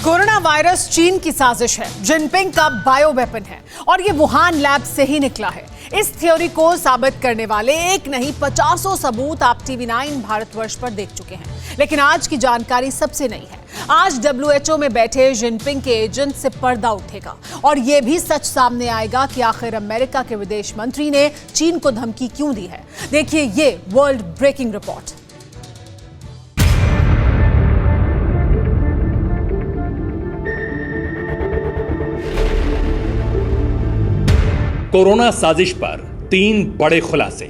Corona virus चीन की साजिश है, जिनपिंग का बायो वेपन है और ये वुहान लैब से ही निकला है। इस थ्योरी को साबित करने वाले एक नहीं 50 सबूत आप टीवी9 भारतवर्ष पर देख चुके हैं। लेकिन आज की जानकारी सबसे नई है। आज WHO में बैठे जिनपिंग के एजेंट से पर्दा उठेगा और यह भी सच सामने आएगा कि आखिर अमेरिका के विदेश मंत्री ने चीन को धमकी क्यों दी है। देखिए ये वर्ल्ड ब्रेकिंग रिपोर्ट। कोरोना साजिश पर 3 बड़े खुलासे,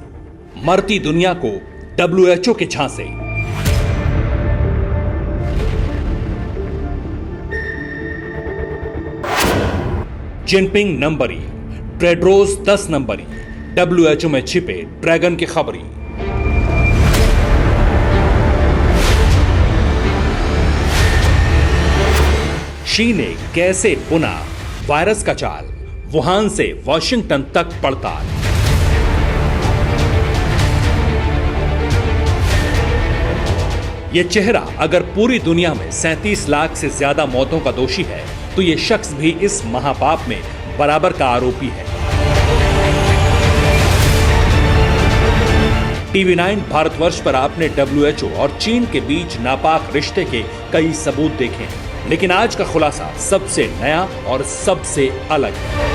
मरती दुनिया को WHO के झांसे। जिनपिंग नंबरी, टेड्रोस 10 नंबरी, WHO में छिपे ड्रैगन की खबरी। शी ने कैसे बुना वायरस का जाल, वुहान से वॉशिंगटन तक पड़ताल। यह चेहरा अगर पूरी दुनिया में 37 लाख से ज्यादा मौतों का दोषी है तो यह शख्स भी इस महापाप में बराबर का आरोपी है। टीवी9 भारतवर्ष पर आपने WHO और चीन के बीच नापाक रिश्ते के कई सबूत देखे हैं, लेकिन आज का खुलासा सबसे नया और सबसे अलग है।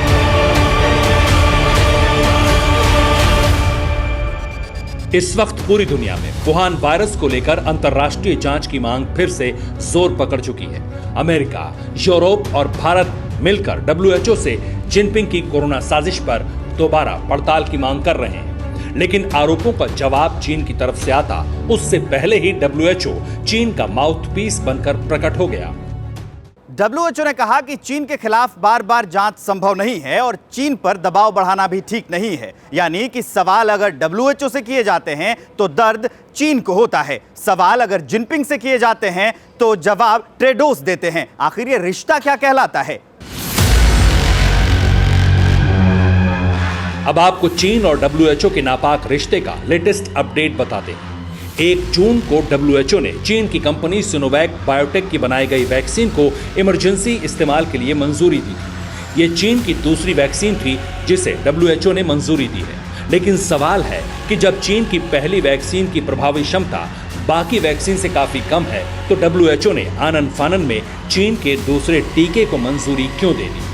इस वक्त पूरी दुनिया में वुहान वायरस को लेकर अंतर्राष्ट्रीय जांच की मांग फिर से जोर पकड़ चुकी है। अमेरिका, यूरोप और भारत मिलकर WHO से जिनपिंग की कोरोना साजिश पर दोबारा पड़ताल की मांग कर रहे हैं, लेकिन आरोपों का जवाब चीन की तरफ से आता उससे पहले ही WHO चीन का माउथपीस बनकर प्रकट हो गया। WHO ने कहा कि चीन के खिलाफ बार बार जांच संभव नहीं है और चीन पर दबाव बढ़ाना भी ठीक नहीं है। यानी कि सवाल अगर WHO से किए जाते हैं तो दर्द चीन को होता है, सवाल अगर जिनपिंग से किए जाते हैं तो जवाब टेड्रोस देते हैं। आखिर ये रिश्ता क्या कहलाता है? अब आपको चीन और WHO के नापाक रिश्ते का लेटेस्ट अपडेट बताते हैं। 1 जून को WHO ने चीन की कंपनी सिनोवैक बायोटेक की बनाई गई वैक्सीन को इमरजेंसी इस्तेमाल के लिए मंजूरी दी थी। ये चीन की दूसरी वैक्सीन थी जिसे WHO ने मंजूरी दी है। लेकिन सवाल है कि जब चीन की पहली वैक्सीन की प्रभावी क्षमता बाकी वैक्सीन से काफी कम है तो WHO ने आनन फानन में चीन के दूसरे टीके को मंजूरी क्यों दे दी?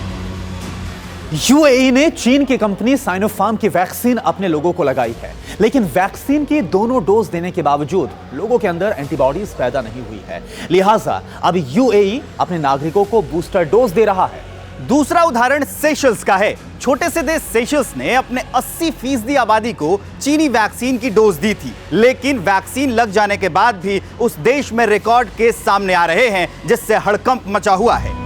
UAE ने चीन की कंपनी साइनोफार्म की वैक्सीन अपने लोगों को लगाई है, लेकिन वैक्सीन की दोनों डोज देने के बावजूद लोगों के अंदर एंटीबॉडीज पैदा नहीं हुई है। लिहाजा अब UAE अपने नागरिकों को बूस्टर डोज दे रहा है। दूसरा उदाहरण सेशल्स का है। छोटे से देश सेशल्स ने अपने 80% आबादी को चीनी वैक्सीन की डोज दी थी, लेकिन वैक्सीन लग जाने के बाद भी उस देश में रिकॉर्ड केस सामने आ रहे हैं, जिससे हड़कंप मचा हुआ है।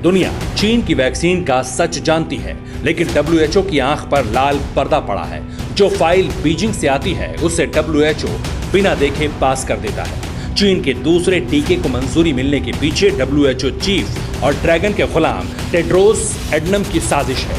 दुनिया चीन की वैक्सीन का सच जानती है, लेकिन WHO की आंख पर लाल पर्दा पड़ा है। जो फाइल बीजिंग से आती है उसे WHO बिना देखे पास कर देता है। चीन के दूसरे टीके को मंजूरी मिलने के पीछे WHO चीफ और ड्रैगन के गुलाम टेड्रोस एडनम की साजिश है।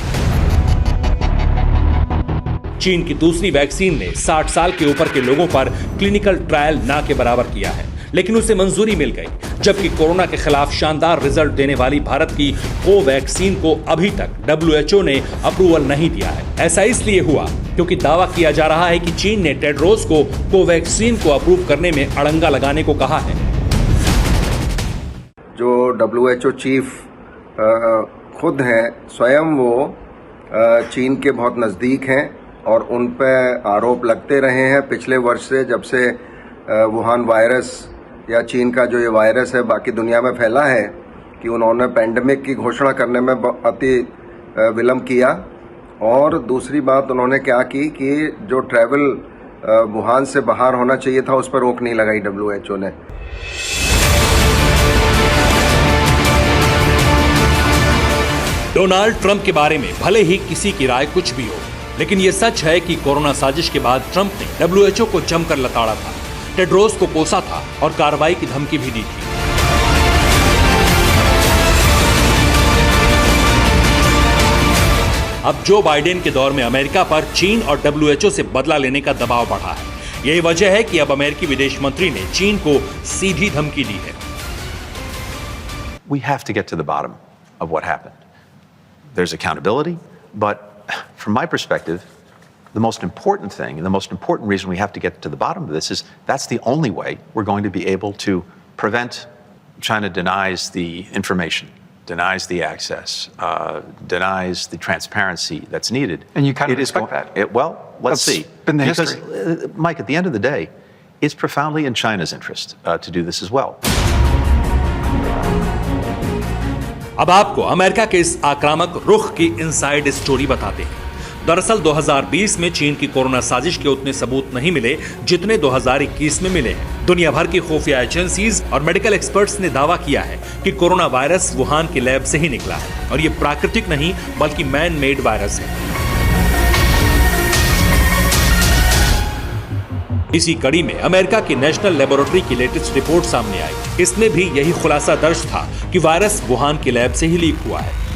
चीन की दूसरी वैक्सीन ने 60 साल के ऊपर के लोगों पर क्लिनिकल ट्रायल ना के बराबर किया है, लेकिन उसे मंजूरी मिल गई, जबकि कोरोना के खिलाफ शानदार रिजल्ट देने वाली भारत की कोवैक्सीन को अभी तक WHO ने अप्रूवल नहीं दिया है। ऐसा इसलिए हुआ क्योंकि दावा किया जा रहा है कि चीन ने टेड्रोस को कोवैक्सीन को अप्रूव करने में अड़ंगा लगाने को कहा है। जो WHO चीफ खुद हैं, स्वयं वो चीन के बहुत नज़दीक हैं और उन पर आरोप लगते रहे हैं पिछले वर्ष से, जब से वुहान वायरस या चीन का जो ये वायरस है बाकी दुनिया में फैला है, कि उन्होंने पैंडेमिक की घोषणा करने में अति विलंब किया। और दूसरी बात उन्होंने क्या की कि जो ट्रैवल वुहान से बाहर होना चाहिए था उस पर रोक नहीं लगाई WHO ने। डोनाल्ड ट्रंप के बारे में भले ही किसी की राय कुछ भी हो, लेकिन यह सच है कि कोरोना साजिश के बाद ट्रंप ने WHO को जमकर लताड़ा था, टेड्रोस को कोसा था और कार्रवाई की धमकी भी दी थी। अब जो बाइडेन के दौर में अमेरिका पर चीन और WHO से बदला लेने का दबाव बढ़ा है। यही वजह है कि अब अमेरिकी विदेश मंत्री ने चीन को सीधी धमकी दी है। We have to get to the bottom of what happened. There's accountability, but from my perspective, the most important thing and the most important reason we have to get to the bottom of this is that's the only way we're going to be able to prevent China denies the information, denies the access, denies the transparency that's needed. And you kind of It is expect going- that. Well, let's That's see. been the Because, history. Mike, at the end of the day, it's profoundly in China's interest to do this as well. अब आपको America के इस आक्रामक रुख की inside story बताते हैं। दरअसल 2020 में चीन की कोरोना साजिश के उतने सबूत नहीं मिले जितने 2021 में मिले हैं। दुनिया भर की खुफिया एजेंसीज और मेडिकल एक्सपर्ट्स ने दावा किया है कि कोरोना वायरस वुहान के लैब से ही निकला है और ये प्राकृतिक नहीं बल्कि मैन मेड वायरस है। इसी कड़ी में अमेरिका की नेशनल लेबोरेटरी की लेटेस्ट रिपोर्ट सामने आई। इसमें भी यही खुलासा दर्ज था कि वायरस वुहान की लैब से ही लीक हुआ है।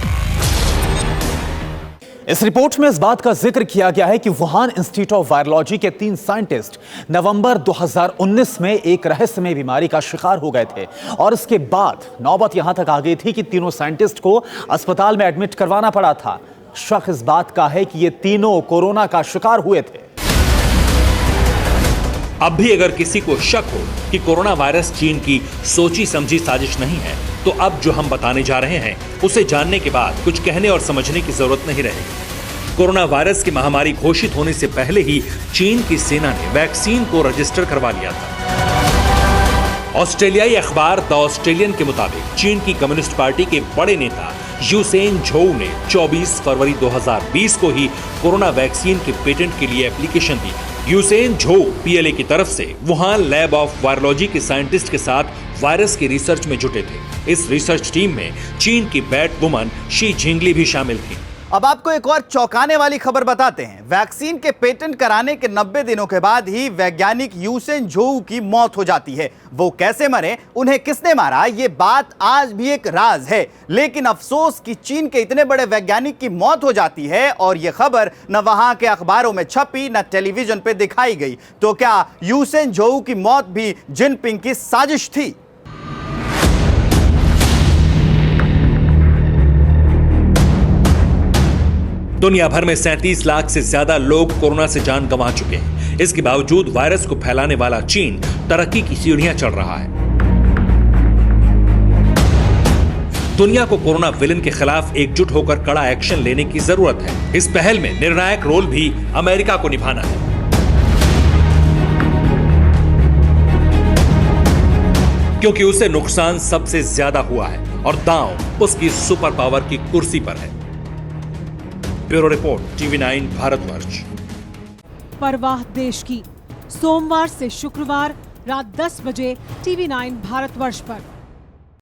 इस रिपोर्ट में इस बात का जिक्र किया गया है कि वुहान इंस्टीट्यूट ऑफ वायरोलॉजी के 3 साइंटिस्ट नवंबर 2019 में एक रहस्यमय बीमारी का शिकार हो गए थे और इसके बाद नौबत यहां तक आ गई थी कि तीनों साइंटिस्ट को अस्पताल में एडमिट करवाना पड़ा था। शक इस बात का है कि ये तीनों कोरोना का शिकार हुए थे। अब भी अगर किसी को शक हो कि कोरोना वायरस चीन की सोची समझी साजिश नहीं है, तो अब जो हम बताने जा रहे हैं उसे जानने के बाद कुछ कहने और समझने की जरूरत नहीं रहेगी। कोरोना वायरस की महामारी घोषित होने से पहले ही चीन की सेना ने वैक्सीन को रजिस्टर करवा लिया था। ऑस्ट्रेलियाई अखबार द ऑस्ट्रेलियन के मुताबिक चीन की कम्युनिस्ट पार्टी के बड़े नेता यूसेन झोउ ने 24 फरवरी 2020 को ही कोरोना वैक्सीन के पेटेंट के लिए एप्लीकेशन दी। यूसेन झोउ पीएलए की तरफ से वुहान लैब ऑफ वायरोलॉजी के साइंटिस्ट के साथ वायरस की रिसर्च में जुटे थे। इस रिसर्च टीम में चीन की बैट वुमन शी जिंगली भी शामिल थी। अब आपको एक और चौंकाने वाली खबर बताते हैं। वैक्सीन के पेटेंट कराने के 90 दिनों के बाद ही वैज्ञानिक यूसेन झोउ की मौत हो जाती है। वो कैसे मरे, उन्हें किसने मारा, ये बात आज भी एक राज है। लेकिन अफसोस कि चीन के इतने बड़े वैज्ञानिक की मौत हो जाती है और ये खबर न वहां के अखबारों में छपी न टेलीविजन पे दिखाई गई। तो क्या यूसेन झोउ की मौत भी जिनपिंग की साजिश थी? दुनिया भर में 37 लाख से ज्यादा लोग कोरोना से जान गंवा चुके हैं। इसके बावजूद वायरस को फैलाने वाला चीन तरक्की की सीढ़ियां चढ़ रहा है। दुनिया को कोरोना विलन के खिलाफ एकजुट होकर कड़ा एक्शन लेने की जरूरत है। इस पहल में निर्णायक रोल भी अमेरिका को निभाना है, क्योंकि उसे नुकसान सबसे ज्यादा हुआ है और दांव उसकी सुपर पावर की कुर्सी पर है। Bureau report, TV9 Bharatvarsh. परवाह देश की, सोमवार से शुक्रवार रात 10 बजे TV9 भारतवर्ष पर।